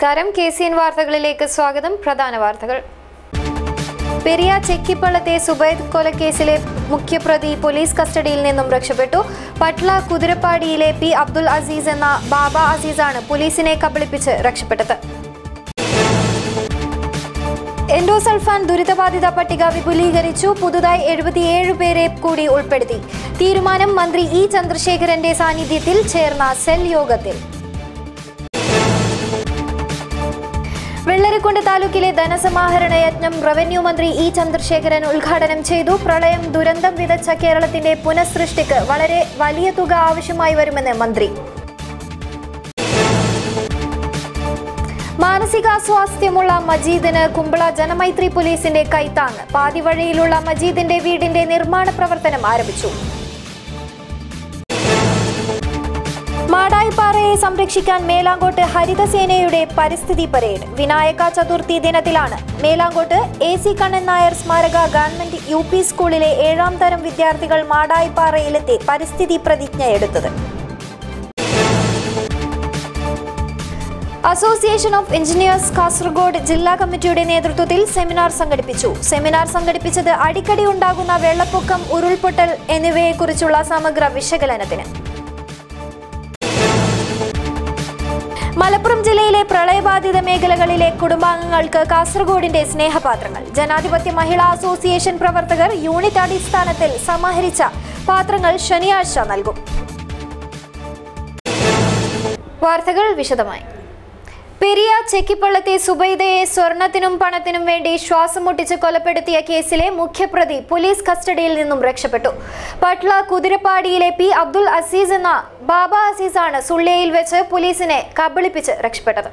നമസ്കാരം KCN വാർത്തകളിലേക്ക് സ്വാഗതം. പ്രധാന വാർത്തകൾ. പെരിയ ചെക്കിപ്പള്ളത്തെ സുബൈദ് കൊലക്കേസിലെ മുഖ്യപ്രതി പോലീസ് കസ്റ്റഡിയിൽ നിന്നും രക്ഷപ്പെട്ടു. പട്ല കുതിരപ്പാടിയിലെ പി അബ്ദുൽ അസീസ് എന്ന ബാബ അസീസാണ് പോലീസിനെ കബളിപ്പിച്ച് രക്ഷപ്പെട്ടത്. എൻഡോസൾഫാൻ ദുരിതബാധിത പട്ടിക വിപുലീകരിച്ചു. പുതുതായി 77 പേരെ കൂടി ഉൾപ്പെടുത്തി. തീരുമാനം മന്ത്രി ഇ ചന്ദ്രശേഖരന്റെ സാന്നിധ്യത്തിൽ ചേർന്ന സെൽ യോഗത്തിൽ. വെള്ളരിക്കുണ്ട് താലൂക്കിലെ ധനസമാഹരണ യജ്ഞം റവന്യൂ മന്ത്രി ഇ ചന്ദ്രശേഖരൻ ഉദ്ഘാടനം ചെയ്തു. പ്രളയം ദുരന്തം വിതച്ച കേരളത്തിന്റെ പുനഃസൃഷ്ടിക്ക് വളരെ വലിയ തുക ആവശ്യമായി വരുമെന്ന് മന്ത്രി. മാനസികാസ്വാസ്ഥ്യമുള്ള മജീദിന് കുമ്പള ജനമൈത്രി പോലീസിന്റെ കൈത്താങ്. പാതിവഴിയിലുള്ള മജീദിന്റെ വീടിന്റെ നിർമ്മാണ പ്രവർത്തനം ആരംഭിച്ചു. മാടായിപ്പാറയെ സംരക്ഷിക്കാൻ മേലാങ്കോട്ട് ഹരിതസേനയുടെ പരിസ്ഥിതി പരേഡ്. വിനായക ചതുർത്ഥി ദിനത്തിലാണ് മേലാങ്കോട്ട് AC കണ്ണൻ നായർ സ്മാരക ഗവൺമെന്റ് UP സ്കൂളിലെ 7ാം തരം വിദ്യാർത്ഥികൾ മാടായിപ്പാറയിലെത്തി പരിസ്ഥിതി പ്രതിജ്ഞയെടുത്തത്. അസോസിയേഷൻ ഓഫ് എഞ്ചിനീയേഴ്സ് കാസർഗോഡ് ജില്ലാ കമ്മിറ്റിയുടെ നേതൃത്വത്തിൽ സെമിനാർ സംഘടിപ്പിച്ചു. സെമിനാർ സംഘടിപ്പിച്ചത് അടിക്കടി ഉണ്ടാകുന്ന വെള്ളപ്പൊക്കം, ഉരുൾപൊട്ടൽ എന്നിവയെക്കുറിച്ചുള്ള സമഗ്ര വിശകലനത്തിന്. മലപ്പുറം ജില്ലയിലെ പ്രളയബാധിത മേഖലകളിലെ കുടുംബാംഗങ്ങൾക്ക് കാസർഗോഡിന്റെ സ്നേഹപാത്രങ്ങൾ. ജനാധിപത്യ മഹിളാ അസോസിയേഷൻ പ്രവർത്തകർ യൂണിറ്റ് അടിസ്ഥാനത്തിൽ സമാഹരിച്ച പാത്രങ്ങൾ ശനിയാഴ്ച നൽകും. വാർത്തകൾ വിശദമായി. പെരിയ ചെക്കിപ്പള്ളത്തെ സുബൈദയെ സ്വർണത്തിനും പണത്തിനും വേണ്ടി ശ്വാസം മുട്ടിച്ച് കൊലപ്പെടുത്തിയ കേസിലെ മുഖ്യപ്രതി പോലീസ് കസ്റ്റഡിയിൽ നിന്നും രക്ഷപ്പെട്ടു. പട്ല കുതിരപ്പാടിയിലെ പി അബ്ദുൽ അസീസ് എന്ന ബാബ അസീസാണ് സുള്ളിയയിൽ വെച്ച് പോലീസിനെ കബളിപ്പിച്ച് രക്ഷപ്പെട്ടത്.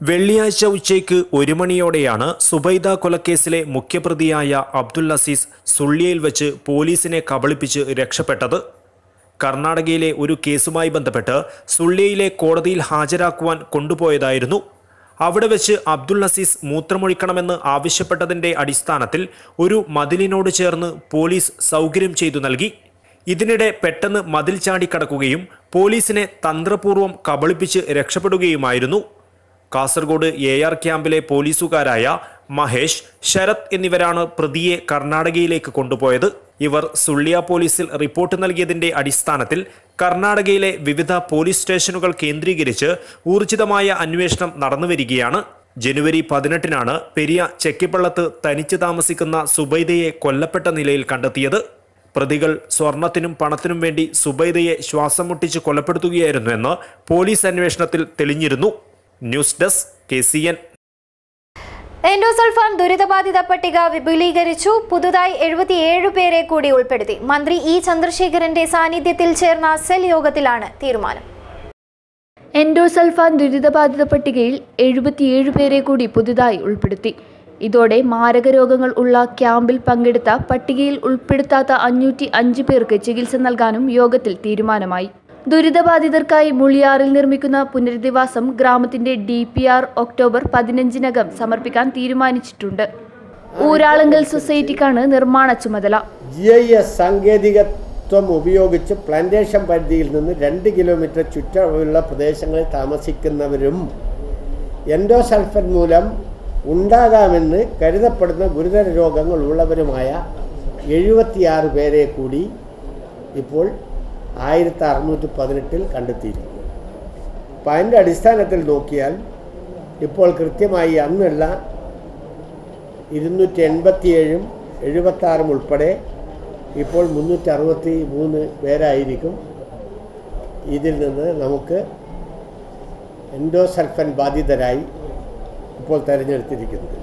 വെള്ളിയാഴ്ച ഉച്ചയ്ക്ക് 1 മണിയോടെയാണ് സുബൈദ കൊലക്കേസിലെ മുഖ്യപ്രതിയായ അബ്ദുൽ അസീസ് സുള്ളിയയിൽ വെച്ച് പോലീസിനെ കബളിപ്പിച്ച് രക്ഷപ്പെട്ടത്. കർണാടകയിലെ ഒരു കേസുമായി ബന്ധപ്പെട്ട് സുള്ളിയയിലെ കോടതിയിൽ ഹാജരാക്കുവാൻ കൊണ്ടുപോയതായിരുന്നു. അവിടെ വെച്ച് അബ്ദുൽ അസീസ് മൂത്രമൊഴിക്കണമെന്ന് ആവശ്യപ്പെട്ടതിൻ്റെ അടിസ്ഥാനത്തിൽ ഒരു മതിലിനോട് ചേർന്ന് പോലീസ് സൗകര്യം ചെയ്തു നൽകി. ഇതിനിടെ പെട്ടെന്ന് മതിൽ ചാടിക്കടക്കുകയും പോലീസിനെ തന്ത്രപൂർവ്വം കബളിപ്പിച്ച് രക്ഷപ്പെടുകയുമായിരുന്നു. കാസർഗോഡ് AR ക്യാമ്പിലെ പോലീസുകാരായ മഹേഷ്, ശരത് എന്നിവരാണ് പ്രതിയെ കർണാടകയിലേക്ക് കൊണ്ടുപോയത്. ഇവർ സുള്ളിയ പോലീസിൽ റിപ്പോർട്ട് നൽകിയതിന്റെ അടിസ്ഥാനത്തിൽ കർണാടകയിലെ വിവിധ പോലീസ് സ്റ്റേഷനുകൾ കേന്ദ്രീകരിച്ച് ഊർജിതമായ അന്വേഷണം നടന്നുവരികയാണ്. ജനുവരി 18-നാണ് പെരിയ ചെക്കിപ്പള്ളത്ത് തനിച്ച് താമസിക്കുന്ന സുബൈദയെ കൊല്ലപ്പെട്ട നിലയിൽ കണ്ടെത്തിയത്. പ്രതികൾ സ്വർണത്തിനും പണത്തിനും വേണ്ടി സുബൈദയെ ശ്വാസം മുട്ടിച്ച് കൊലപ്പെടുത്തുകയായിരുന്നുവെന്ന് പോലീസ് അന്വേഷണത്തിൽ തെളിഞ്ഞിരുന്നു. News desk KCN. എൻഡോസൾഫാൻ ദുരിതബാധിത പട്ടിക വിപുലീകരിച്ചു. പുതുതായി 77 പേരെ കൂടി ഉൾപ്പെടുത്തി. മന്ത്രി ഇ ചന്ദ്രശേഖരന്റെ സാന്നിധ്യത്തിൽ ചേർന്ന സെൽ യോഗത്തിലാണ് തീരുമാനം. എൻഡോസൾഫാൻ ദുരിതബാധിത പട്ടികയിൽ 77 പേരെ കൂടി പുതുതായി ഉൾപ്പെടുത്തി. ഇതോടെ മാരക രോഗങ്ങൾ ഉള്ള ക്യാമ്പിൽ പങ്കെടുത്ത പട്ടികയിൽ ഉൾപ്പെടുത്താത്ത 505 പേർക്ക് ചികിത്സ നൽകാനും യോഗത്തിൽ തീരുമാനമായി. ദുരിതബാധിതർക്കായി മുളിയാറിൽ നിർമ്മിക്കുന്ന പുനരധിവാസം ഗ്രാമത്തിന്റെ DPR ഒക്ടോബർ 15-നകം സമർപ്പിക്കാൻ തീരുമാനിച്ചിട്ടുണ്ട്. ഊരാളുങ്കൽ സൊസൈറ്റിക്കാണ് നിർമ്മാണ ചുമതല. GIS സാങ്കേതികത്വം ഉപയോഗിച്ച് പ്ലാന്റേഷൻ പരിധിയിൽ നിന്ന് 2 കിലോമീറ്റർ ചുറ്റളവിലുള്ള പ്രദേശങ്ങളിൽ താമസിക്കുന്നവരും എൻഡോസൾഫൻ മൂലം ഉണ്ടാകാമെന്ന് കരുതപ്പെടുന്ന ഗുരുതര രോഗങ്ങൾ ഉള്ളവരുമായ 76 പേരെ കൂടി ഇപ്പോൾ 1618 കണ്ടെത്തിയിരിക്കുന്നു. അപ്പം അതിൻ്റെ അടിസ്ഥാനത്തിൽ നോക്കിയാൽ ഇപ്പോൾ കൃത്യമായി അന്നുള്ള 287-ഉം 76-ഉം ഉൾപ്പെടെ ഇപ്പോൾ 363 പേരായിരിക്കും ഇതിൽ നിന്ന് നമുക്ക് എൻഡോസൾഫൻ ബാധിതരായി ഇപ്പോൾ തിരഞ്ഞെടുത്തിരിക്കുന്നത്.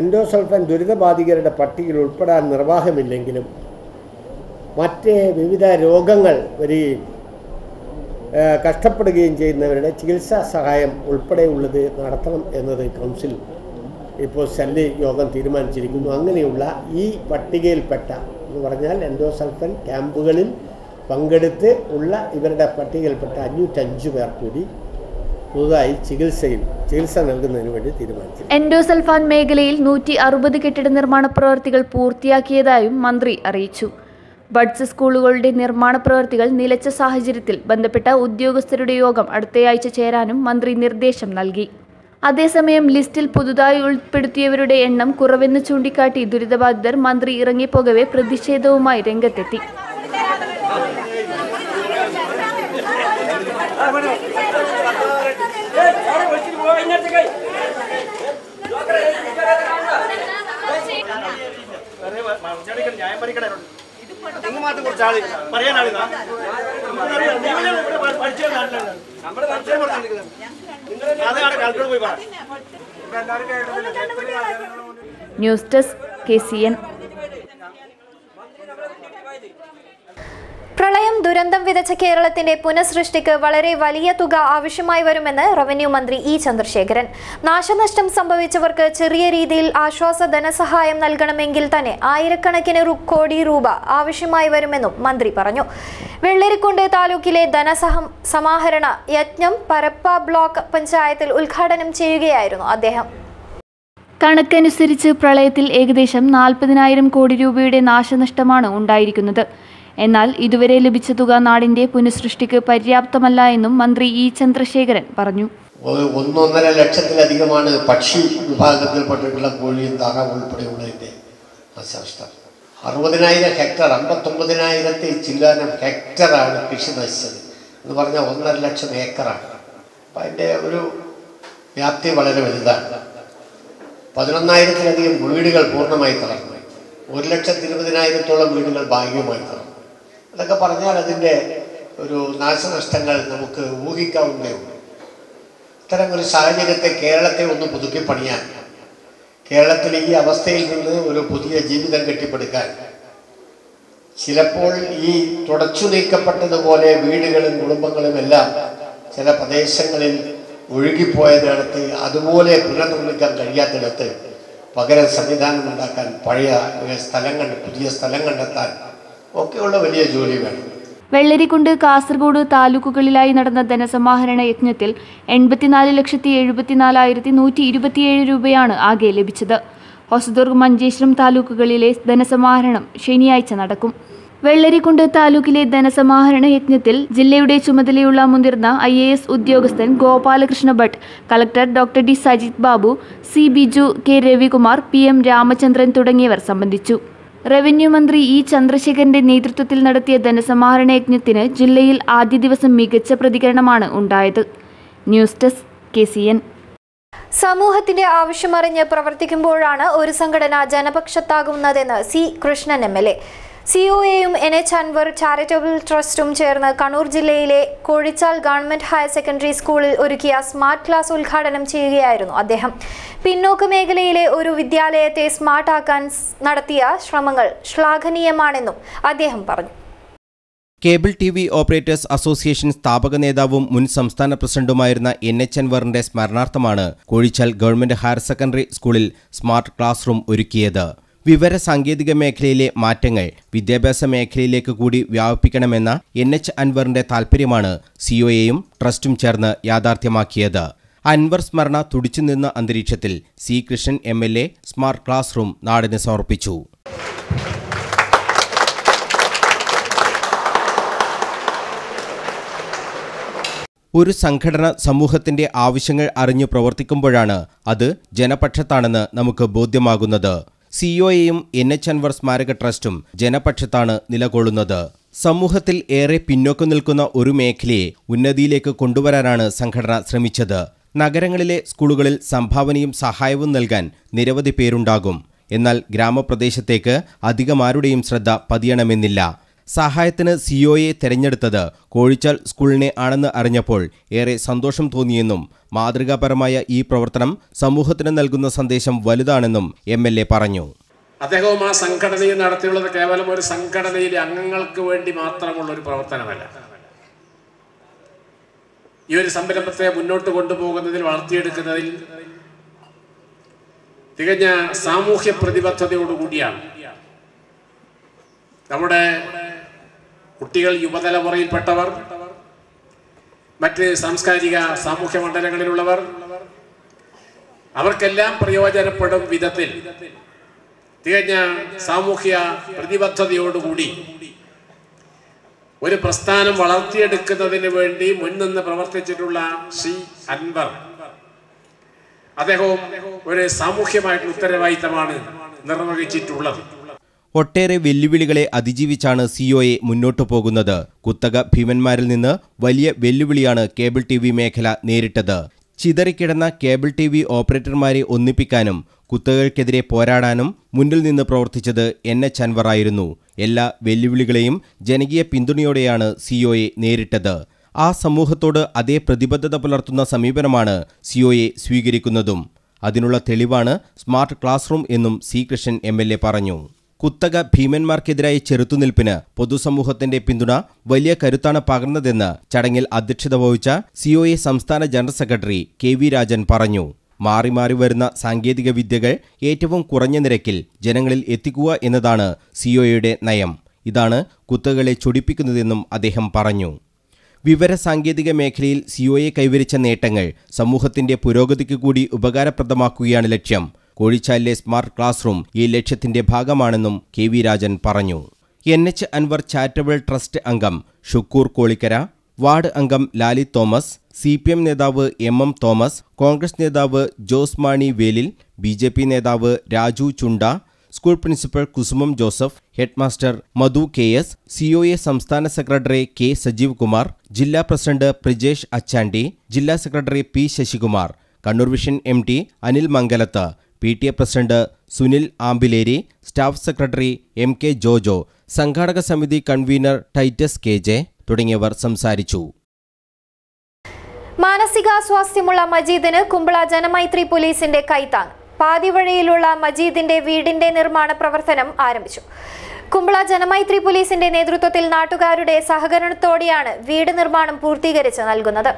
എൻഡോസൾഫൻ ദുരിതബാധിതരുടെ പട്ടികയിൽ ഉൾപ്പെടാൻ നിർവാഹമില്ലെങ്കിലും മറ്റ് വിവിധ രോഗങ്ങൾ വരികയും കഷ്ടപ്പെടുകയും ചെയ്യുന്നവരുടെ ചികിത്സാ സഹായം ഉൾപ്പെടെയുള്ളത് നടത്തണം എന്നത് കൗൺസിൽ ഇപ്പോൾ സെല്ല് യോഗം തീരുമാനിച്ചിരിക്കുന്നു. അങ്ങനെയുള്ള ഈ പട്ടികയിൽപ്പെട്ട എന്ന് പറഞ്ഞാൽ എൻഡോസൾഫൻ ക്യാമ്പുകളിൽ പങ്കെടുത്ത് ഉള്ള ഇവരുടെ പട്ടികയിൽപ്പെട്ട 505 പേർ കൂടി പുതുതായി ചികിത്സ നൽകുന്നതിന് വേണ്ടി തീരുമാനിച്ചു. എൻഡോസൾഫാൻ മേഖലയിൽ 160 കെട്ടിട നിർമ്മാണ പ്രവൃത്തികൾ പൂർത്തിയാക്കിയതായും മന്ത്രി അറിയിച്ചു. ബഡ്സ് സ്കൂളുകളുടെ നിർമ്മാണ പ്രവൃത്തികൾ നിലച്ച സാഹചര്യത്തിൽ ബന്ധപ്പെട്ട ഉദ്യോഗസ്ഥരുടെ യോഗം അടുത്തയാഴ്ച ചേരാനും മന്ത്രി നിർദ്ദേശം നൽകി. അതേസമയം ലിസ്റ്റിൽ പുതുതായി ഉൾപ്പെടുത്തിയവരുടെ എണ്ണം കുറവെന്ന് ചൂണ്ടിക്കാട്ടി ദുരിതബാധിതർ മന്ത്രി ഇറങ്ങിപ്പോകവെ പ്രതിഷേധവുമായി രംഗത്തെത്തി. News desk KCN. പ്രളയം ദുരന്തം വിതച്ച കേരളത്തിന്റെ പുനഃസൃഷ്ടിക്ക് വളരെ വലിയ തുക ആവശ്യമായി വരുമെന്ന് റവന്യൂ മന്ത്രി ഇ ചന്ദ്രശേഖരൻ. നാശനഷ്ടം സംഭവിച്ചവർക്ക് ചെറിയ രീതിയിൽ ആശ്വാസ ധനസഹായം നൽകണമെങ്കിൽ തന്നെ ആയിരക്കണക്കിന് കോടി രൂപ ആവശ്യമായി വരുമെന്നും മന്ത്രി പറഞ്ഞു. വെള്ളരിക്കുണ്ട് താലൂക്കിലെ ധനസമാഹരണ യജ്ഞം പരപ്പ ബ്ലോക്ക് പഞ്ചായത്തിൽ ഉദ്ഘാടനം ചെയ്യുകയായിരുന്നു അദ്ദേഹം. കണക്കനുസരിച്ച് പ്രളയത്തിൽ ഏകദേശം 40,000 കോടി രൂപയുടെ നാശനഷ്ടമാണ് ഉണ്ടായിരിക്കുന്നത്. എന്നാൽ ഇതുവരെ ലഭിച്ച തുക നാടിന്റെ പുനഃസൃഷ്ടിക്ക് പര്യാപ്തമല്ല എന്നും മന്ത്രി ഇ ചന്ദ്രശേഖരൻ പറഞ്ഞു. 1.5 ലക്ഷത്തിലധികമാണ് പക്ഷി വിഭാഗത്തിൽപ്പെട്ടിട്ടുള്ള കോഴിയും താറാവ് ഉൾപ്പെടെയുള്ളതിന്റെ നാശനഷ്ടം. 60,000 ഹെക്ടർ 59,000 ചില്ലാനം ഹെക്ടറാണ് കൃഷി നശിച്ചത് എന്ന് പറഞ്ഞാൽ 1.5 ലക്ഷം ഏക്കറാണ്. അപ്പം അതിൻ്റെ ഒരു വ്യാപ്തി വളരെ വലുതാണ്. 11,000-ലധികം വീടുകൾ പൂർണ്ണമായി തകർന്നു. 1,20,000-ഓളം വീടുകൾ ഭാഗികമായി തകർന്നു. അതൊക്കെ പറഞ്ഞാൽ അതിൻ്റെ ഒരു നാശനഷ്ടങ്ങൾ നമുക്ക് ഊഹിക്കാവുന്നേ ഉള്ളൂ. ഇത്തരം ഒരു സാഹചര്യത്തെ കേരളത്തെ ഒന്ന് പുതുക്കി പണിയാൻ, കേരളത്തിൽ ഈ അവസ്ഥയിൽ നിന്ന് ഒരു പുതിയ ജീവിതം കെട്ടിപ്പടുക്കാൻ ചിലപ്പോൾ ഈ തുടച്ചു നീക്കപ്പെട്ടതുപോലെ വീടുകളും കുടുംബങ്ങളും എല്ലാം ചില പ്രദേശങ്ങളിൽ ഒഴുകിപ്പോയതിടത്ത് അതുപോലെ പുനർനിർമ്മിക്കാൻ കഴിയാത്തിടത്ത് പകരം സംവിധാനം ഉണ്ടാക്കാൻ പഴയ പുതിയ സ്ഥലം കണ്ടെത്താൻ ഒക്കെയുള്ള വലിയ ജോലി വേണം. വെള്ളരിക്കുണ്ട്, കാസർഗോഡ് താലൂക്കുകളിലായി നടന്ന ധനസമാഹരണ യജ്ഞത്തിൽ 84,74,127 രൂപയാണ് ആകെ ലഭിച്ചത്. ഹൊസദുർഗ്, മഞ്ചേശ്വരം താലൂക്കുകളിലെ ധനസമാഹരണം ശനിയാഴ്ച നടക്കും. വെള്ളരിക്കുണ്ട് താലൂക്കിലെ ധനസമാഹരണ യജ്ഞത്തിൽ ജില്ലയുടെ ചുമതലയുള്ള മുതിർന്ന IAS ഉദ്യോഗസ്ഥൻ Gopalakrishna Bhat, collector doctor D Sajith Babu, C Biju, K Ravikumar, PM Ramachandran തുടങ്ങിയവർ സംബന്ധിച്ചു. റവന്യൂ മന്ത്രി ഇ ചന്ദ്രശേഖരന്റെ നേതൃത്വത്തിൽ നടത്തിയ ധനസമാഹരണ യജ്ഞത്തിന് ജില്ലയിൽ ആദ്യ ദിവസം മികച്ച പ്രതികരണമാണ് ഉണ്ടായത്. News desk KCN. സമൂഹത്തിന്റെ ആവശ്യമറിഞ്ഞ് പ്രവർത്തിക്കുമ്പോഴാണ് ഒരു സംഘടന ജനപക്ഷത്താകുന്നതെന്ന് C. കൃഷ്ണൻ MLA. COAയും NH അൻവർ ചാരിറ്റബിൾ ട്രസ്റ്റും ചേർന്ന് കണ്ണൂർ ജില്ലയിലെ കോഴിച്ചാൽ ഗവൺമെന്റ് ഹയർ സെക്കൻഡറി സ്കൂളിൽ ഒരുക്കിയ സ്മാർട്ട് ക്ലാസ് ഉദ്ഘാടനം ചെയ്യുകയായിരുന്നു അദ്ദേഹം. പിന്നോക്ക മേഖലയിലെ ഒരു വിദ്യാലയത്തെ സ്മാർട്ട് ആക്കാൻ നടത്തിയ ശ്രമങ്ങൾ ശ്ലാഘനീയമാണെന്നും അദ്ദേഹം പറഞ്ഞു. കേബിൾ TV ഓപ്പറേറ്റേഴ്സ് അസോസിയേഷൻ സ്ഥാപക നേതാവും മുൻ സംസ്ഥാന പ്രസിഡന്റുമായിരുന്ന NH അൻവറിന്റെ സ്മരണാർത്ഥമാണ് കോഴിച്ചാൽ ഗവൺമെന്റ് ഹയർ സെക്കൻഡറി സ്കൂളിൽ സ്മാർട്ട് ക്ലാസ് റൂം ഒരുക്കിയത്. വിവര സാങ്കേതിക മേഖലയിലെ മാറ്റങ്ങൾ വിദ്യാഭ്യാസ മേഖലയിലേക്ക് കൂടി വ്യാപിപ്പിക്കണമെന്ന NH അൻവറിന്റെ താൽപ്പര്യമാണ് COAയും ട്രസ്റ്റും ചേർന്ന് യാഥാർത്ഥ്യമാക്കിയത്. അൻവർ സ്മരണ തുടിച്ചുനിന്ന അന്തരീക്ഷത്തിൽ C. Krishnan MLA smart class room നാടിന് സമർപ്പിച്ചു. ഒരു സംഘടന സമൂഹത്തിന്റെ ആവശ്യങ്ങൾ അറിഞ്ഞു പ്രവർത്തിക്കുമ്പോഴാണ് അത് ജനപക്ഷത്താണെന്ന് നമുക്ക് ബോധ്യമാകുന്നത്. COAയും NH അൻവർ സ്മാരക ട്രസ്റ്റും ജനപക്ഷത്താണ് നിലകൊള്ളുന്നത്. സമൂഹത്തിൽ ഏറെ പിന്നോക്കം നിൽക്കുന്ന ഒരു മേഖലയെ ഉന്നതിയിലേക്ക് കൊണ്ടുവരാനാണ് സംഘടന ശ്രമിച്ചത്. നഗരങ്ങളിലെ സ്കൂളുകളിൽ സംഭാവനയും സഹായവും നൽകാൻ നിരവധി പേരുണ്ടാകും. എന്നാൽ ഗ്രാമപ്രദേശത്തേക്ക് അധികമാരുടെയും ശ്രദ്ധ പതിയണമെന്നില്ല. സഹായത്തിന് COA തെരഞ്ഞെടുത്തത് കോഴിച്ചാൽ സ്കൂളിനെ ആണെന്ന് അറിഞ്ഞപ്പോൾ ഏറെ സന്തോഷം തോന്നിയെന്നും മാതൃകാപരമായ ഈ പ്രവർത്തനം സമൂഹത്തിന് നൽകുന്ന സന്ദേശം വലുതാണെന്നും MLA പറഞ്ഞു. അദ്ദേഹവും ആ സംഘടനയിൽ നടത്തിയുള്ളത് കേവലം ഒരു സംഘടനയിലെ അംഗങ്ങൾക്ക് വേണ്ടി മാത്രമുള്ള ഒരു പ്രവർത്തനമല്ല. ഈ ഒരു സംരംഭത്തെ മുന്നോട്ട് കൊണ്ടുപോകുന്നതിൽ, വളർത്തിയെടുക്കുന്നതിൽ തികഞ്ഞ സാമൂഹ്യ പ്രതിബദ്ധതയോടുകൂടിയാണ് നമ്മുടെ കുട്ടികൾ, യുവതലമുറയിൽപ്പെട്ടവർ, മറ്റ് സാംസ്കാരിക സാമൂഹ്യ മണ്ഡലങ്ങളിലുള്ളവർ, അവർക്കെല്ലാം പ്രയോജനപ്പെടും വിധത്തിൽ തികഞ്ഞ സാമൂഹ്യ പ്രതിബദ്ധതയോടുകൂടി ഒരു പ്രസ്ഥാനം വളർത്തിയെടുക്കുന്നതിന് വേണ്ടി മുൻനിന്ന് പ്രവർത്തിച്ചിട്ടുള്ള ശ്രീ അൻവർ, അദ്ദേഹവും ഒരു സാമൂഹ്യമായിട്ടുള്ള ഉത്തരവാദിത്തമാണ് നിർവഹിച്ചിട്ടുള്ളത്. ഒട്ടേറെ വെല്ലുവിളികളെ അതിജീവിച്ചാണ് സിഒഎ മുന്നോട്ടു പോകുന്നത്. കുത്തക ഭീമന്മാരിൽ നിന്ന് വലിയ വെല്ലുവിളിയാണ് കേബിൾ TV മേഖല നേരിട്ടത്. ചിതറിക്കിടന്ന കേബിൾ TV ഓപ്പറേറ്റർമാരെ ഒന്നിപ്പിക്കാനും കുത്തകകൾക്കെതിരെ പോരാടാനും മുന്നിൽ നിന്ന് പ്രവർത്തിച്ചത് NH അൻവർ ആയിരുന്നു. എല്ലാ വെല്ലുവിളികളെയും ജനകീയ പിന്തുണയോടെയാണ് സിഒഎ നേരിട്ടത്. ആ സമൂഹത്തോട് അതേ പ്രതിബദ്ധത പുലർത്തുന്ന സമീപനമാണ് സിഒഎ സ്വീകരിക്കുന്നതും. അതിനുള്ള തെളിവാണ് സ്മാർട്ട് ക്ലാസ് റൂം എന്നും സി കൃഷ്ണൻ MLA പറഞ്ഞു. കുത്തക ഭീമന്മാർക്കെതിരായ ചെറുത്തുനിൽപ്പിന് പൊതുസമൂഹത്തിന്റെ പിന്തുണ വലിയ കരുത്താണ് പകർന്നതെന്ന് ചടങ്ങിൽ അധ്യക്ഷത വഹിച്ച സിഒഎ സംസ്ഥാന ജനറൽ സെക്രട്ടറി KV രാജൻ പറഞ്ഞു. മാറി മാറി വരുന്ന സാങ്കേതിക വിദ്യകൾ ഏറ്റവും കുറഞ്ഞ നിരക്കിൽ ജനങ്ങളിൽ എത്തിക്കുക എന്നതാണ് സിഒഎയുടെ നയം. ഇതാണ് കുത്തകകളെ ചൊടിപ്പിക്കുന്നതെന്നും അദ്ദേഹം പറഞ്ഞു. വിവര സാങ്കേതിക മേഖലയിൽ സിഒഎ കൈവരിച്ച നേട്ടങ്ങൾ സമൂഹത്തിന്റെ പുരോഗതിക്ക് കൂടി ഉപകാരപ്രദമാക്കുകയാണ് ലക്ഷ്യം. കോഴിച്ചാലിലെ സ്മാർട്ട് ക്ലാസ് റൂം ഈ ലക്ഷ്യത്തിന്റെ ഭാഗമാണെന്നും KV രാജൻ പറഞ്ഞു. NH അൻവർ ചാരിറ്റബിൾ ട്രസ്റ്റ് അംഗം ഷുക്കൂർ കോളിക്കര, വാർഡ് അംഗം ലാലി തോമസ്, CPM നേതാവ് MM തോമസ്, കോൺഗ്രസ് നേതാവ് ജോസ് മാണി വേലിൽ, BJP നേതാവ് Raju Chunda, school principal Kusumam Joseph, headmaster Madhu KS, COA സംസ്ഥാന സെക്രട്ടറി K സജീവ് കുമാർ, ജില്ലാ പ്രസിഡന്റ് പ്രിജേഷ് അച്ചാണ്ടി, ജില്ലാ secretary P Sasikumar, Kannur vision MT Anil Mangalath, PTA president Sunil Ambileri, staff secretary MK Jojo, സംഘാടക സമിതി കൺവീനർ ടൈറ്റസ് KJ തുടങ്ങിയവർ സംസാരിച്ചു. മാനസികാസ്വാസ്ഥ്യമുള്ള മജീദിന് കുമ്പള ജനമൈത്രി പോലീസിന്റെ കൈത്താങ്. പാതിവഴിയിലുള്ള മജീദിന്റെ വീടിന്റെ നിർമ്മാണ പ്രവർത്തനം ആരംഭിച്ചു. കുമ്പള ജനമൈത്രി പോലീസിന്റെ നേതൃത്വത്തിൽ നാട്ടുകാരുടെ സഹകരണത്തോടെയാണ് വീട് നിർമ്മാണം പൂർത്തീകരിച്ച് നൽകുന്നത്.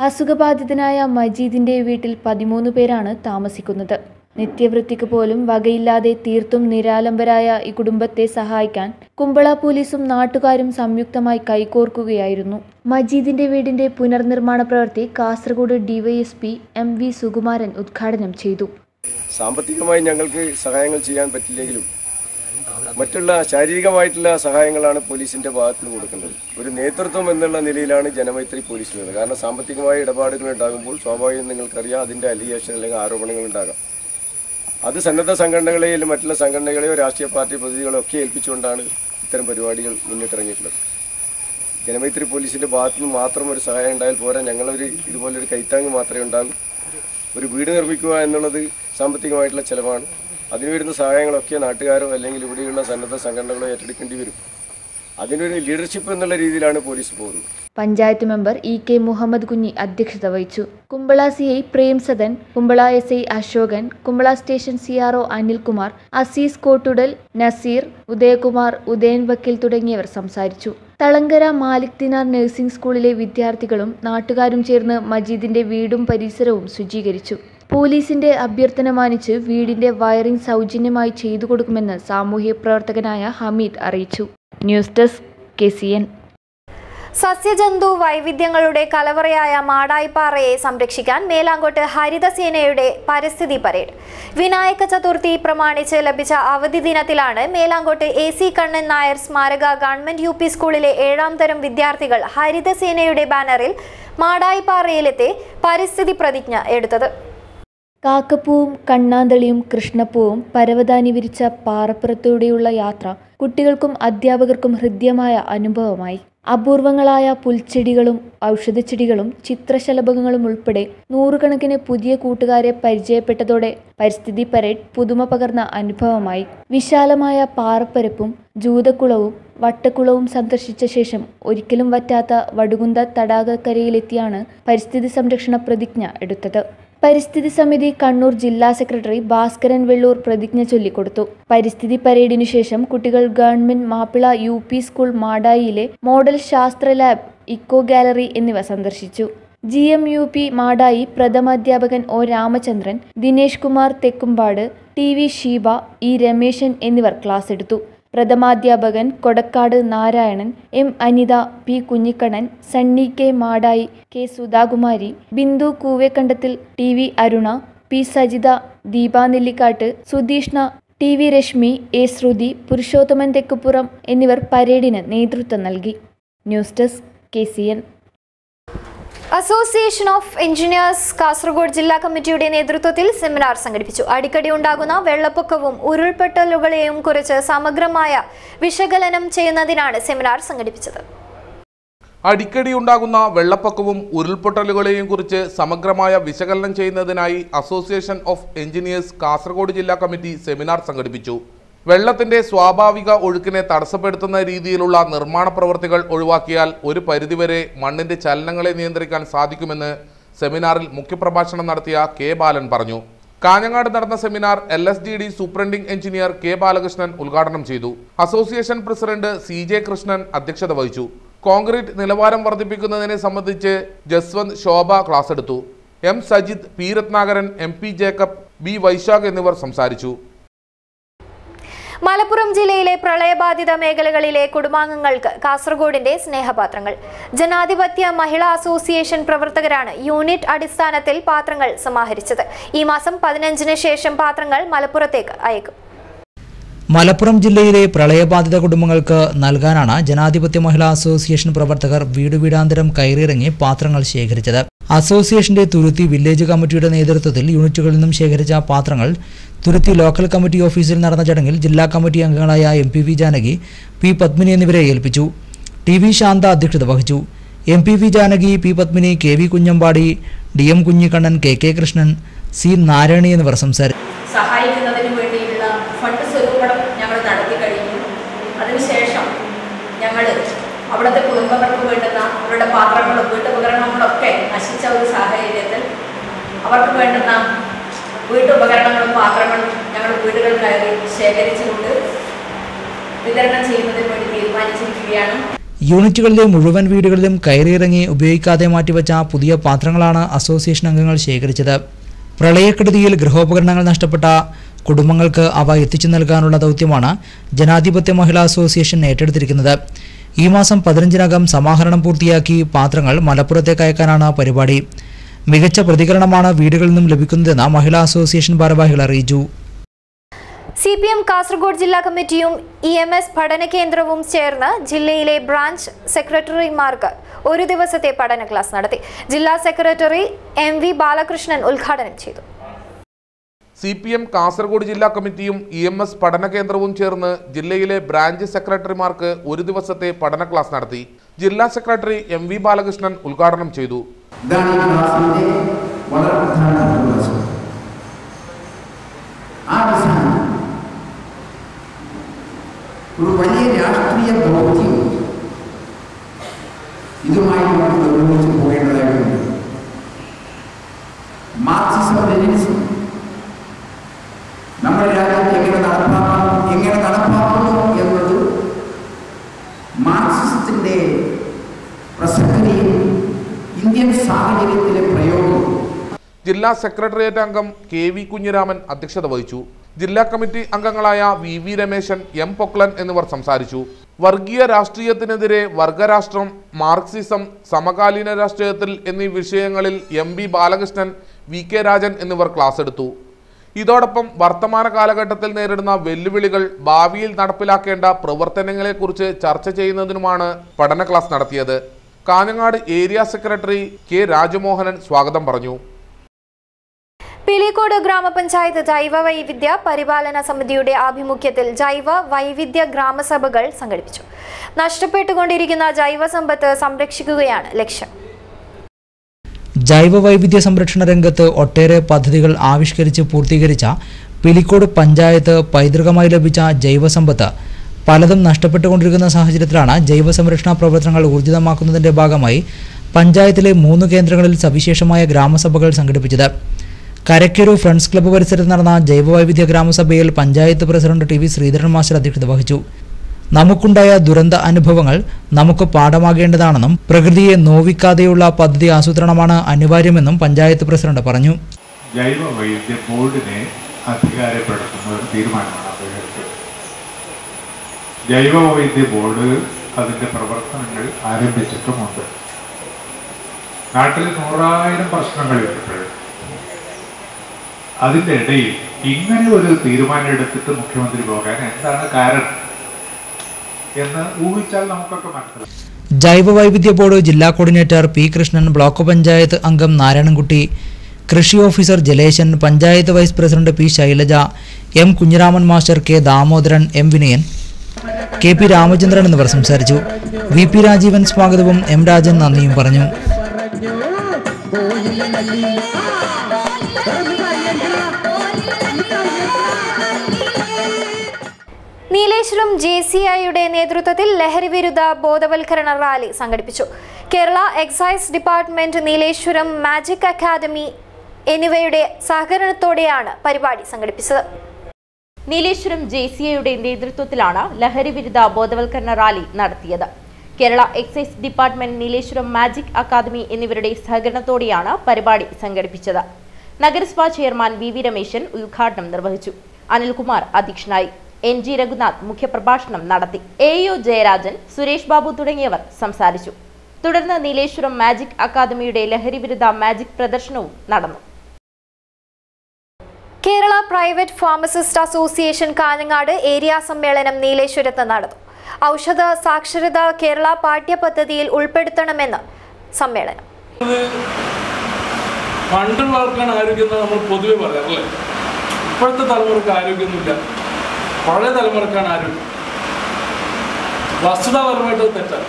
അസുഖബാധിതനായ മജീദിന്റെ വീട്ടിൽ 13 പേരാണ് താമസിക്കുന്നത്. നിത്യവൃത്തിക്ക് പോലും വകയില്ലാതെ തീർത്തും നിരാലംബരായ ഈ കുടുംബത്തെ സഹായിക്കാൻ കുമ്പള പോലീസും നാട്ടുകാരും സംയുക്തമായി കൈകോർക്കുകയായിരുന്നു. മജീദിന്റെ വീടിന്റെ പുനർനിർമ്മാണ പ്രവൃത്തി കാസർഗോഡ് DYSP MV സുകുമാരൻ ഉദ്ഘാടനം ചെയ്തു. സാമ്പത്തികമായി ഞങ്ങൾക്ക് സഹായങ്ങൾ ചെയ്യാൻ പറ്റില്ലെങ്കിലും മറ്റുള്ള ശാരീരികമായിട്ടുള്ള സഹായങ്ങളാണ് പോലീസിന്റെ ഭാഗത്ത് നിന്ന് കൊടുക്കുന്നത്. ഒരു നേതൃത്വം എന്നുള്ള നിലയിലാണ് ജനമൈത്രി പോലീസിനുള്ളത്. കാരണം സാമ്പത്തികമായ ഇടപാടുകൾ ഉണ്ടാകുമ്പോൾ സ്വാഭാവികം നിങ്ങൾക്കറിയാം അതിൻ്റെ അലിഗേഷൻ അല്ലെങ്കിൽ ആരോപണങ്ങൾ ഉണ്ടാകാം. അത് സന്നദ്ധ സംഘടനകളെയും മറ്റുള്ള സംഘടനകളെയോ രാഷ്ട്രീയ പാർട്ടി പ്രതിനിധികളോ ഒക്കെ ഏൽപ്പിച്ചുകൊണ്ടാണ് ഇത്തരം പരിപാടികൾ മുന്നിട്ടിറങ്ങിയിട്ടുള്ളത്. ജനമൈത്രി പോലീസിന്റെ ഭാഗത്തു നിന്ന് മാത്രം ഒരു സഹായം ഉണ്ടായാൽ പോരാ, ഞങ്ങളൊരു ഇതുപോലൊരു കൈത്താങ് മാത്രമേ ഉണ്ടാകൂ. ഒരു വീട് നിർമ്മിക്കുക എന്നുള്ളത് സാമ്പത്തികമായിട്ടുള്ള ചെലവാണ്. അതിന് വരുന്ന സഹായങ്ങളൊക്കെ നാട്ടുകാരോ അല്ലെങ്കിൽ ഇവിടെയുള്ള സന്നദ്ധ സംഘടനകളോ ഏറ്റെടുക്കേണ്ടി വരും. അതിനൊരു ലീഡർഷിപ്പ് എന്നുള്ള രീതിയിലാണ് പോലീസ് പോകുന്നത്. പഞ്ചായത്ത് മെമ്പർ EK മുഹമ്മദ് കുഞ്ഞി അധ്യക്ഷത വഹിച്ചു. Kumbla CI Premsadan, Kumbla SI Ashokan, Kumbla station CRO Anilkumar, Aziz Kottudal, Nazir, Udayakumar, Udayan വക്കീൽ തുടങ്ങിയവർ സംസാരിച്ചു. തളങ്കര മാലിക് ദിനാർ നഴ്സിംഗ് സ്കൂളിലെ വിദ്യാർത്ഥികളും നാട്ടുകാരും ചേർന്ന് മജീദിന്റെ വീടും പരിസരവും ശുചീകരിച്ചു. പോലീസിന്റെ അഭ്യർത്ഥന മാനിച്ച് വീടിന്റെ വയറിംഗ് സൗജന്യമായി ചെയ്തു കൊടുക്കുമെന്ന് സാമൂഹ്യ പ്രവർത്തകനായ ഹമീദ് അറിയിച്ചു. News desk KCN. സസ്യജന്തു വൈവിധ്യങ്ങളുടെ കലവറയായ മാടായിപ്പാറയെ സംരക്ഷിക്കാൻ മേലാങ്കോട്ട് ഹരിതസേനയുടെ പരിസ്ഥിതി പരേഡ്. വിനായക ചതുർത്ഥി പ്രമാണിച്ച് ലഭിച്ച അവധി ദിനത്തിലാണ് മേലാങ്കോട്ട് AC കണ്ണൻ നായർ സ്മാരക ഗവൺമെന്റ് UP സ്കൂളിലെ 7ാം തരം വിദ്യാർത്ഥികൾ ഹരിതസേനയുടെ ബാനറിൽ മാടായിപ്പാറയിലെത്തി പരിസ്ഥിതി പ്രതിജ്ഞ എടുത്തത്. കാക്കപ്പൂവും കണ്ണാന്തളിയും കൃഷ്ണപ്പൂവും പരവതാനി വിരിച്ച പാറപ്പുറത്തൂടെയുള്ള യാത്ര കുട്ടികൾക്കും അധ്യാപകർക്കും ഹൃദ്യമായ അനുഭവമായി. അപൂർവങ്ങളായ പുൽച്ചെടികളും ഔഷധച്ചെടികളും ചിത്രശലഭങ്ങളും ഉൾപ്പെടെ നൂറുകണക്കിന് പുതിയ കൂട്ടുകാരെ പരിചയപ്പെട്ടതോടെ പരിസ്ഥിതി പരേഡ് പുതുമ പകർന്ന അനുഭവമായി. വിശാലമായ പാറപ്പരപ്പും ജൂതക്കുളവും വട്ടക്കുളവും സന്ദർശിച്ച ശേഷം ഒരിക്കലും വറ്റാത്ത വടുകുന്ത തടാകക്കരയിലെത്തിയാണ് പരിസ്ഥിതി സംരക്ഷണ പ്രതിജ്ഞ എടുത്തത്. പരിസ്ഥിതി സമിതി കണ്ണൂർ ജില്ലാ സെക്രട്ടറി ഭാസ്കരൻ വെള്ളൂർ പ്രതിജ്ഞ ചൊല്ലിക്കൊടുത്തു. പരിസ്ഥിതി പരേഡിനു ശേഷം കുട്ടികൾ ഗവൺമെന്റ് മാപ്പിള UP സ്കൂൾ മാടായിയിലെ മോഡൽ ശാസ്ത്ര ലാബ്, ഇക്കോ ഗാലറി എന്നിവ സന്ദർശിച്ചു. GMUP Madayi പ്രഥമാധ്യാപകൻ O Ramachandran, Dinesh Kumar Thekkumpad, TV Sheeba, E Rameshan എന്നിവർ ക്ലാസ് എടുത്തു. പ്രഥമാധ്യാപകൻ Kodakkad Narayanan, M Anitha, P Kunhikannan, Sunny K Madayi, K Sudhakumari, Bindu കൂവേക്കണ്ടത്തിൽ, TV Aruna, P Sajitha, Deepa Nellikkattu, Sudheeshna, TV Rashmi, A ശ്രുതി, പുരുഷോത്തമൻ തെക്കുപുറം എന്നിവർ പരേഡിന് നേതൃത്വം നൽകി. News desk KCN. Association of engineers Kasaragod ജില്ലാ കമ്മിറ്റിയുടെ നേതൃത്വത്തിൽ സെമിനാർ സംഘടിപ്പിച്ചു. അടിക്കടി ഉണ്ടാകുന്ന വെള്ളപ്പൊക്കവും ഉരുൾപൊട്ടലുകളെയും കുറിച്ച് സമഗ്രമായ വിശകലനം ചെയ്യുന്നതിനാണ് സെമിനാർ സംഘടിപ്പിച്ചത്. അടിക്കടി ഉണ്ടാകുന്ന വെള്ളപ്പൊക്കവും ഉരുൾപൊട്ടലുകളെയും കുറിച്ച് സമഗ്രമായ വിശകലനം ചെയ്യുന്നതിനായി അസോസിയേഷൻ ഓഫ് എഞ്ചിനീയേഴ്സ് കാസർഗോഡ് ജില്ലാ കമ്മിറ്റി സെമിനാർ സംഘടിപ്പിച്ചു. വെള്ളത്തിന്റെ സ്വാഭാവിക ഒഴുക്കിനെ തടസ്സപ്പെടുത്തുന്ന രീതിയിലുള്ള നിർമ്മാണ പ്രവൃത്തികൾ ഒഴിവാക്കിയാൽ ഒരു പരിധിവരെ മണ്ണിന്റെ ചലനങ്ങളെ നിയന്ത്രിക്കാൻ സാധിക്കുമെന്ന് സെമിനാറിൽ മുഖ്യപ്രഭാഷണം നടത്തിയ കെ ബാലൻ പറഞ്ഞു. കാഞ്ഞങ്ങാട് നടന്ന seminar LSGD superintending engineer K Balakrishnan ഉദ്ഘാടനം ചെയ്തു. അസോസിയേഷൻ പ്രസിഡന്റ് CJ കൃഷ്ണൻ അധ്യക്ഷത വഹിച്ചു. കോൺക്രീറ്റ് നിലവാരം വർദ്ധിപ്പിക്കുന്നതിനെ സംബന്ധിച്ച് ജസ്വന്ത് ശോഭ ക്ലാസ് എടുത്തു. M Sajith, P Ratnakaran, MP Jacob, B Vaishakh എന്നിവർ സംസാരിച്ചു. മലപ്പുറം ജില്ലയിലെ പ്രളയബാധിത മേഖലകളിലെ കുടുംബാംഗങ്ങൾക്ക് കാസർഗോഡിന്റെ സ്നേഹപാത്രങ്ങൾ. ജനാധിപത്യ മഹിളാ അസോസിയേഷൻ പ്രവർത്തകരാണ് യൂണിറ്റ് അടിസ്ഥാനത്തിൽ പാത്രങ്ങൾ സമാഹരിച്ചത്. ഈ മാസം 15-ന് ശേഷം പാത്രങ്ങൾ മലപ്പുറത്തേക്ക് അയക്കും. മലപ്പുറം ജില്ലയിലെ പ്രളയബാധിത കുടുംബങ്ങൾക്ക് നൽകാനാണ് ജനാധിപത്യ മഹിളാ അസോസിയേഷൻ പ്രവർത്തകർ വീടുവീടാന്തരം കയറിയിറങ്ങി പാത്രങ്ങൾ ശേഖരിച്ചത്. അസോസിയേഷന്റെ തുരുത്തി വില്ലേജ് കമ്മിറ്റിയുടെ നേതൃത്വത്തിൽ യൂണിറ്റുകളിൽ നിന്നും ശേഖരിച്ച പാത്രങ്ങൾ തുരുത്തി ലോക്കൽ കമ്മിറ്റി ഓഫീസിൽ നടന്ന ചടങ്ങിൽ ജില്ലാ കമ്മിറ്റി അംഗങ്ങളായ MPV ജാനകി, P പത്മിനി എന്നിവരെ ഏൽപ്പിച്ചു. TV ശാന്ത അധ്യക്ഷത വഹിച്ചു. MPV Janaki, P Padmini, KV Kunhambadi, DM Kunhikannan, KK Krishnan, C Narayani എന്നിവർ സംസാരിച്ചു. സഹായിക്കുന്നതിന് വേണ്ടിയുള്ള ഫണ്ട് സ്വരൂപണം ഞങ്ങൾ നടത്തി കഴിഞ്ഞു. അതിനുശേഷം ഞങ്ങൾ അവിടുത്തെ കുടുംബങ്ങൾക്ക് വേണ്ടുന്ന അവരുടെ പാത്രങ്ങളും വീട്ടുപകരണങ്ങളൊക്കെ നശിച്ച ഒരു സാഹചര്യത്തിൽ അവർക്ക് വേണ്ടുന്ന വീട്ടുപകരണങ്ങളും പാത്രങ്ങളും ഞങ്ങൾ വീടുകൾ കയറി ശേഖരിച്ചുകൊണ്ട് വിതരണം ചെയ്യുന്നതിന് വേണ്ടി തീരുമാനിച്ചിരിക്കുകയാണ്. യൂണിറ്റുകളിലെ മുഴുവൻ വീടുകളിലും കയറിയിറങ്ങി ഉപയോഗിക്കാതെ മാറ്റിവെച്ച പുതിയ പാത്രങ്ങളാണ് അസോസിയേഷൻ അംഗങ്ങൾ ശേഖരിച്ചത്. പ്രളയക്കെടുതിയിൽ ഗൃഹോപകരണങ്ങൾ നഷ്ടപ്പെട്ട കുടുംബങ്ങൾക്ക് അവ എത്തിച്ചു നൽകാനുള്ള ദൗത്യമാണ് ജനാധിപത്യ മഹിളാ അസോസിയേഷൻ ഏറ്റെടുത്തിരിക്കുന്നത്. ഈ മാസം 15-നകം സമാഹരണം പൂർത്തിയാക്കി പാത്രങ്ങൾ മലപ്പുറത്തേക്ക് അയക്കാനാണ് പരിപാടി. മികച്ച പ്രതികരണമാണ് വീടുകളിൽ നിന്നും ലഭിക്കുന്നതെന്ന് മഹിളാ അസോസിയേഷൻ ഭാരവാഹികൾ അറിയിച്ചു. CPM കാസർഗോഡ് ജില്ലാ കമ്മിറ്റിയും EMS പഠന കേന്ദ്രവും ചേർന്ന് ജില്ലയിലെ ബ്രാഞ്ച് സെക്രട്ടറിമാർക്ക് ഒരു ദിവസത്തെ പഠന ക്ലാസ് നടത്തി. ജില്ലാ സെക്രട്ടറി MV ബാലകൃഷ്ണൻ ഉദ്ഘാടനം ചെയ്തു. CPM കാസർഗോഡ് ജില്ലാ കമ്മിറ്റിയും EMS പഠന കേന്ദ്രവും ചേർന്ന് ജില്ലയിലെ ബ്രാഞ്ച് സെക്രട്ടറിമാർക്ക് ഒരു ദിവസത്തെ പഠന ക്ലാസ് നടത്തി. ജില്ലാ സെക്രട്ടറി MV ബാലകൃഷ്ണൻ ഉദ്ഘാടനം ചെയ്തു. ഒരു വലിയ രാഷ്ട്രീയ ദൗത്യം ഇതുമായി നമുക്ക് നിർവഹിച്ചു പോകേണ്ടതായിട്ടുണ്ട്. മാർക്സിസം ലെനിനിസം നമ്മുടെ രാജ്യത്ത് എങ്ങനെ നടപ്പാക്കുന്നു എന്നത് മാർക്സിസത്തിന്റെ പ്രസക്തിയും ഇന്ത്യൻ സാഹചര്യത്തിലെ പ്രയോഗവും. ജില്ലാ സെക്രട്ടേറിയറ്റ് അംഗം KV കുഞ്ഞിരാമൻ അധ്യക്ഷത വഹിച്ചു. ജില്ലാ കമ്മിറ്റി അംഗങ്ങളായ VV രമേശൻ, M പൊക്ലൻ എന്നിവർ സംസാരിച്ചു. വർഗീയ രാഷ്ട്രീയത്തിനെതിരെ വർഗരാഷ്ട്രം, മാർക്സിസം, സമകാലീന രാഷ്ട്രീയത്തിൽ എന്നീ വിഷയങ്ങളിൽ MB ബാലകൃഷ്ണൻ, VK രാജൻ എന്നിവർ ക്ലാസ് എടുത്തു. ഇതോടൊപ്പം വർത്തമാന കാലഘട്ടത്തിൽ നേരിടുന്ന വെല്ലുവിളികൾ, ഭാവിയിൽ നടപ്പിലാക്കേണ്ട പ്രവർത്തനങ്ങളെക്കുറിച്ച് ചർച്ച ചെയ്യുന്നതിനുമാണ് പഠന ക്ലാസ് നടത്തിയത്. Kanhangad area secretary K Rajamohanan സ്വാഗതം പറഞ്ഞു. പിലിക്കോട് ഗ്രാമപഞ്ചായത്ത് ജൈവ വൈവിധ്യ പരിപാലന സമിതിയുടെ ആഭിമുഖ്യത്തിൽ ജൈവ വൈവിധ്യ ഗ്രാമസഭകൾ സംഘടിപ്പിച്ചു. നഷ്ടപ്പെട്ടുകൊണ്ടിരിക്കുന്ന ജൈവ സമ്പത്ത് സംരക്ഷിക്കുകയാണ് ലക്ഷ്യം. ജൈവ വൈവിധ്യ സംരക്ഷണ രംഗത്ത് ഒട്ടേറെ പദ്ധതികൾ ആവിഷ്കരിച്ച് പൂർത്തീകരിച്ച പിലിക്കോട് പഞ്ചായത്ത് പൈതൃകമായി ലഭിച്ച ജൈവസമ്പത്ത് പലതും നഷ്ടപ്പെട്ടുകൊണ്ടിരിക്കുന്ന സാഹചര്യത്തിലാണ് ജൈവ സംരക്ഷണ പ്രവർത്തനങ്ങൾ ഊർജിതമാക്കുന്നതിന്റെ ഭാഗമായി പഞ്ചായത്തിലെ 3 കേന്ദ്രങ്ങളിൽ സവിശേഷമായ ഗ്രാമസഭകൾ സംഘടിപ്പിച്ചത്. കരയ്ക്കൊരു ഫ്രണ്ട്സ് ക്ലബ്ബ് പരിസരത്ത് നടന്ന ജൈവവൈവിധ്യ ഗ്രാമസഭയിൽ panchayat president TV Sreedharan master അധ്യക്ഷത വഹിച്ചു. നമുക്കുണ്ടായ ദുരന്ത അനുഭവങ്ങൾ നമുക്ക് പാഠമാകേണ്ടതാണെന്നും പ്രകൃതിയെ നോവിക്കാതെയുള്ള പദ്ധതി ആസൂത്രണമാണ് അനിവാര്യമെന്നും പഞ്ചായത്ത് പ്രസിഡന്റ് പറഞ്ഞു. ജൈവവൈവിധ്യ ബോർഡിനെ അധികാരപ്പെടുത്തുന്ന ഒരു തീരുമാനമാണ് അദ്ദേഹത്തെ. ജൈവവൈവിധ്യ ബോർഡ് അതിൻ്റെ പ്രവർത്തനങ്ങൾ ആരംഭിച്ചിട്ടുമുണ്ട്. നാട്ടിൽ 100,000 പ്രശ്നങ്ങൾ വരുമ്പോൾ അതിൻ്റെ ഇടയിൽ ഇങ്ങനെ ഒരു തീരുമാനം എടുത്തിട്ട് മുഖ്യമന്ത്രി പോകാൻ എന്താണ് കാരണം എന്ന് ഊഹിച്ചാൽ നമുക്കൊക്കെ മനസ്സിലാവും. ജൈവവൈവിധ്യ ബോർഡ് ജില്ലാ coordinator P Krishnan, block panchayat അംഗം നാരായണൻകുട്ടി, കൃഷി officer Jaleshan, panchayat vice president P Shailaja, M Kunhiraman master, K Damodaran, M Vinayan, K P Ramachandran എന്നിവർ സംസാരിച്ചു. വി പി രാജീവൻ സ്വാഗതവും എം രാജൻ നന്ദിയും പറഞ്ഞു. നീലേശ്വരം JCIയുടെ നേതൃത്വത്തിൽ ലഹരിവിരുദ്ധ ബോധവൽക്കരണ റാലി സംഘടിപ്പിച്ചു. Kerala excise department, Nileshwaram magic academy എന്നിവയുടെ സഹകരണത്തോടെയാണ് പരിപാടി സംഘടിപ്പിച്ചത്. നീലേശ്വരം JCIയുടെ നേതൃത്വത്തിലാണ് ലഹരിവിരുദ്ധ ബോധവൽക്കരണ റാലി നടത്തിയത്. Kerala excise department, Nileshwaram magic academy എന്നിവരുടെ സഹകരണത്തോടെയാണ് പരിപാടി സംഘടിപ്പിച്ചത്. നഗരസഭാ ചെയർമാൻ VV രമേശൻ ഉദ്ഘാടനം നിർവഹിച്ചു. അനിൽകുമാർ അധ്യക്ഷനായി. NG രഘുനാഥ് മുഖ്യപ്രഭാഷണം നടത്തി. AO ജയരാജൻ, സുരേഷ് ബാബു തുടങ്ങിയവർ സംസാരിച്ചു. തുടർന്ന് നീലേശ്വരം മാജിക് അക്കാദമിയുടെ ലഹരിവിരുദ്ധ മാജിക് പ്രദർശനവും നടന്നു. Kerala private pharmacist association Kanhangad area സമ്മേളനം നീലേശ്വരത്ത് നടന്നു. ഔഷധ സാക്ഷരത കേരള പാഠ്യപദ്ധതിയിൽ ഉൾപ്പെടുത്തണമെന്ന് സമ്മേളനം. പണ്ടുള്ളവർക്കാണ് ആരോഗ്യം നമ്മൾ പൊതുവെ പറയാറല്ലേ. ഇപ്പോഴത്തെ തലമുറക്ക് ആരോഗ്യമൊന്നുമില്ല, പഴയ തലമുറക്കാണ് ആരോഗ്യം. വസ്തുതാപരമായിട്ട് തെറ്റാണ്.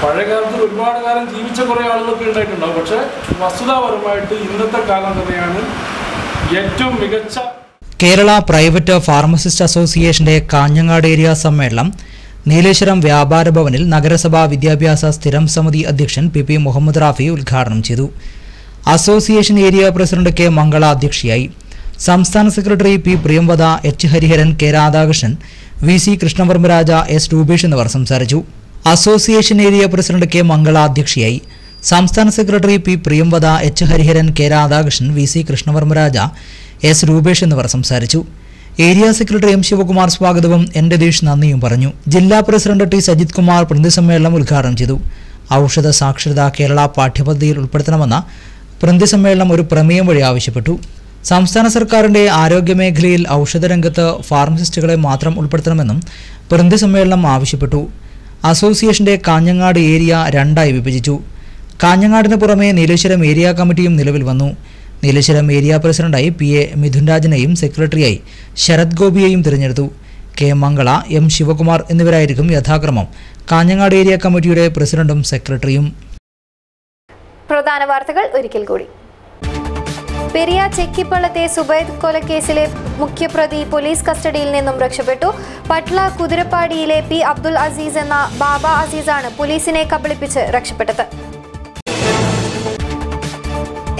പഴയ കാലത്ത് ഒരുപാട് കാലം ജീവിച്ച കുറേ ആളുകളൊക്കെ ഉണ്ടായിട്ടുണ്ടാവും. പക്ഷെ വസ്തുതാപരമായിട്ട് ഇന്നത്തെ കാലം തന്നെയാണ് ഏറ്റവും മികച്ച. കേരള പ്രൈവറ്റ് ഫാർമസിസ്റ്റ് അസോസിയേഷന്റെ കാഞ്ഞങ്ങാട് ഏരിയ സമ്മേളനം നീലേശ്വരം വ്യാപാര ഭവനിൽ നഗരസഭാ വിദ്യാഭ്യാസ സ്ഥിരം സമിതി അധ്യക്ഷൻ PP മുഹമ്മദ് റാഫി ഉദ്ഘാടനം ചെയ്തു. അസോസിയേഷൻ ഏരിയ പ്രസിഡന്റ് K മംഗള അധ്യക്ഷയായി. സംസ്ഥാന secretary P Priyamvada, H Hariharan, K Radhakrishnan, VC കൃഷ്ണവർമ്മരാജ, S Rupesh എന്നിവർ സംസാരിച്ചു. അസോസിയേഷൻ ഏരിയ പ്രസിഡന്റ് K മംഗള അധ്യക്ഷയായി. സംസ്ഥാന secretary P Priyamvada, H Hariharan, K Radhakrishnan, VC കൃഷ്ണവർമ്മരാജ, S Rupesh എന്നിവർ സംസാരിച്ചു. ഏരിയ സെക്രട്ടറി M ശിവകുമാർ സ്വാഗതവും N രതീഷ് നന്ദിയും പറഞ്ഞു. ജില്ലാ പ്രസിഡന്റ് T സജിത് കുമാർ പ്രതിനിധി സമ്മേളനം ഉദ്ഘാടനം ചെയ്തു. ഔഷധ സാക്ഷരത കേരള പാഠ്യപദ്ധതിയിൽ ഉൾപ്പെടുത്തണമെന്ന പ്രതിനിധി സമ്മേളനം ഒരു പ്രമേയം വഴി ആവശ്യപ്പെട്ടു. സംസ്ഥാന സർക്കാരിന്റെ ആരോഗ്യമേഖലയിൽ ഔഷധരംഗത്ത് ഫാർമസിസ്റ്റുകളെ മാത്രം ഉൾപ്പെടുത്തണമെന്നും പ്രതിനിധി സമ്മേളനം ആവശ്യപ്പെട്ടു. അസോസിയേഷന്റെ കാഞ്ഞങ്ങാട് ഏരിയ രണ്ടായി വിഭജിച്ചു. കാഞ്ഞങ്ങാടിന് പുറമെ നീലേശ്വരം ഏരിയ കമ്മിറ്റിയും നിലവിൽ വന്നു. നീലേശ്വരം ഏരിയ പ്രസിഡന്റായി PA മിഥുൻരാജിനെയും സെക്രട്ടറിയായി ശരത് ഗോപിയെയും തിരഞ്ഞെടുത്തു. K മംഗള, M ശിവകുമാർ എന്നിവരായിരിക്കും യഥാക്രമം കാഞ്ഞങ്ങാട് ഏരിയ കമ്മിറ്റിയുടെ പ്രസിഡന്റും സെക്രട്ടറിയും. പ്രധാന വാർത്തകൾ ഒരിക്കൽ കൂടി. പെരിയ ചെക്കിപ്പള്ളത്തെ സുബൈദ് കൊലക്കേസിലെ മുഖ്യപ്രതി പോലീസ് കസ്റ്റഡിയിൽ നിന്നും രക്ഷപ്പെട്ടു. പട്ല കുതിരപ്പാടിയിലെ P അബ്ദുൽ അസീസ് എന്ന ബാബ അസീസാണ് പോലീസിനെ കബളിപ്പിച്ച് രക്ഷപ്പെട്ടത്.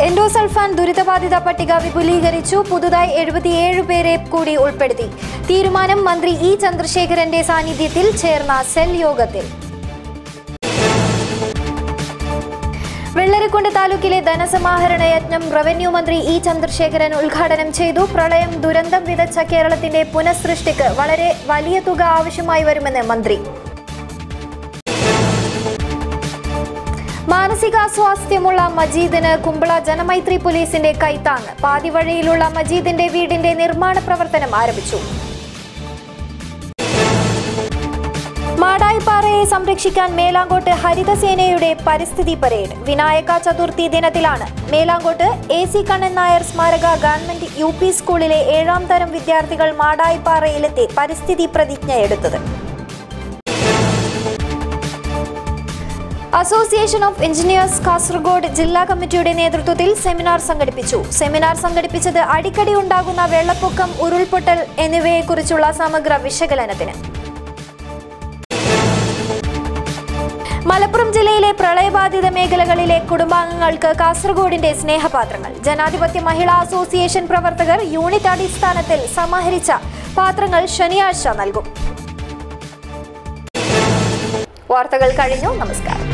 എൻഡോസൾഫാൻ ദുരിതബാധിത പട്ടിക വിപുലീകരിച്ചു. പുതുതായി 77 പേരെ കൂടി ഉൾപ്പെടുത്തി. തീരുമാനം മന്ത്രി E ചന്ദ്രശേഖരന്റെ സാന്നിധ്യത്തിൽ ചേർന്ന സെൽ യോഗത്തിൽ. വെള്ളരിക്കുണ്ട് താലൂക്കിലെ ധനസമാഹരണ യജ്ഞം റവന്യൂ മന്ത്രി E ചന്ദ്രശേഖരൻ ഉദ്ഘാടനം ചെയ്തു. പ്രളയം ദുരന്തം വിതച്ച കേരളത്തിന്റെ പുനഃസൃഷ്ടിക്ക് വളരെ വലിയ തുക ആവശ്യമായി വരുമെന്ന് മന്ത്രി. മാനസികാസ്വാസ്ഥ്യമുള്ള മജീദിന് കുമ്പള ജനമൈത്രി പോലീസിന്റെ കൈത്താങ്ങ്. പാതിവഴിയിലുള്ള മജീദിന്റെ വീടിന്റെ നിർമ്മാണ പ്രവർത്തനം ആരംഭിച്ചു. മാടായിപ്പാറയെ സംരക്ഷിക്കാൻ മേലാങ്കോട്ട് ഹരിതസേനയുടെ പരിസ്ഥിതി പരേഡ്. വിനായക ചതുർത്ഥി ദിനത്തിലാണ് മേലാങ്കോട്ട് AC കണ്ണൻ നായർ സ്മാരക ഗവൺമെന്റ് UP സ്കൂളിലെ 7ാം തരം വിദ്യാർത്ഥികൾ മാടായിപ്പാറയിലെത്തി പരിസ്ഥിതി പ്രതിജ്ഞയെടുത്തത്. അസോസിയേഷൻ ഓഫ് എഞ്ചിനീയേഴ്സ് കാസർഗോഡ് ജില്ലാ കമ്മിറ്റിയുടെ നേതൃത്വത്തിൽ സെമിനാർ സംഘടിപ്പിച്ചു. സെമിനാർ സംഘടിപ്പിച്ചത് അടിക്കടി ഉണ്ടാകുന്ന വെള്ളപ്പൊക്കം, ഉരുൾപൊട്ടൽ എന്നിവയെക്കുറിച്ചുള്ള സമഗ്ര വിശകലനത്തിന്. മലപ്പുറം ജില്ലയിലെ പ്രളയബാധിത മേഖലകളിലെ കുടുംബാംഗങ്ങൾക്ക് കാസർഗോഡിന്റെ സ്നേഹപാത്രങ്ങൾ. ജനാധിപത്യ മഹിളാ അസോസിയേഷൻ പ്രവർത്തകർ യൂണിറ്റ് അടിസ്ഥാനത്തിൽ സമാഹരിച്ച പാത്രങ്ങൾ ശനിയാഴ്ച നൽകും. വാർത്തകൾ കഴിഞ്ഞു. നമസ്കാരം.